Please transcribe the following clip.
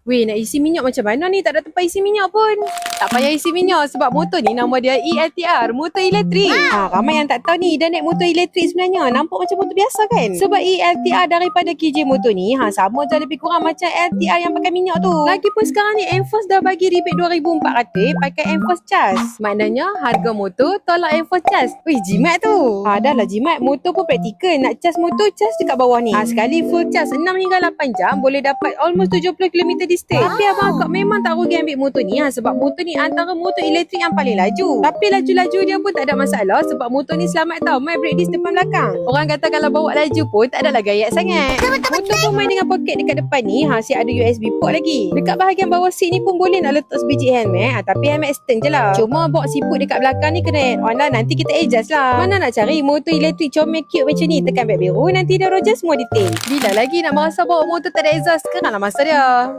Weh, nak isi minyak macam mana ni? Tak ada tempat isi minyak pun. Tak payah isi minyak sebab motor ni nama dia ELTR, motor elektrik. Ramai yang tak tahu ni dia naik motor elektrik sebenarnya. Nampak macam motor biasa kan? Sebab ELTR daripada KJ motor ni, sama je lebih kurang macam LTR yang pakai minyak tu. Lagipun sekarang ni Enforce dah bagi rebate 2,400 pakai Enforce Charge. Maknanya harga motor tolak Enforce Charge. Wih, jimat tu. Dah lah jimat, motor pun praktikal. Nak charge motor, charge dekat bawah ni. Sekali full charge 6 hingga 8 jam boleh dapat almost 70 km distance. Tapi abang akak memang tak rugi ambil motor ni sebab motor ni antara motor elektrik yang paling laju. Tapi laju-laju dia pun tak ada masalah sebab motor ni selamat tau, main brake disc depan belakang. Orang kata kalau bawa laju pun tak adalah gayat sangat. Motor pun main dengan poket dekat depan ni, siap ada USB port lagi. Dekat bahagian bawah seat ni pun boleh nak letak sebiji helmet, tapi helmet stand je lah. Cuma box siput dekat belakang ni kena add on lah, nanti kita adjust lah. Mana nak cari motor elektrik comel cute macam ni, tekan beg biru nanti dia roger semua detail. Bila lagi nak merasa bawa motor tak ada exhaust, sekarang lah masa dia.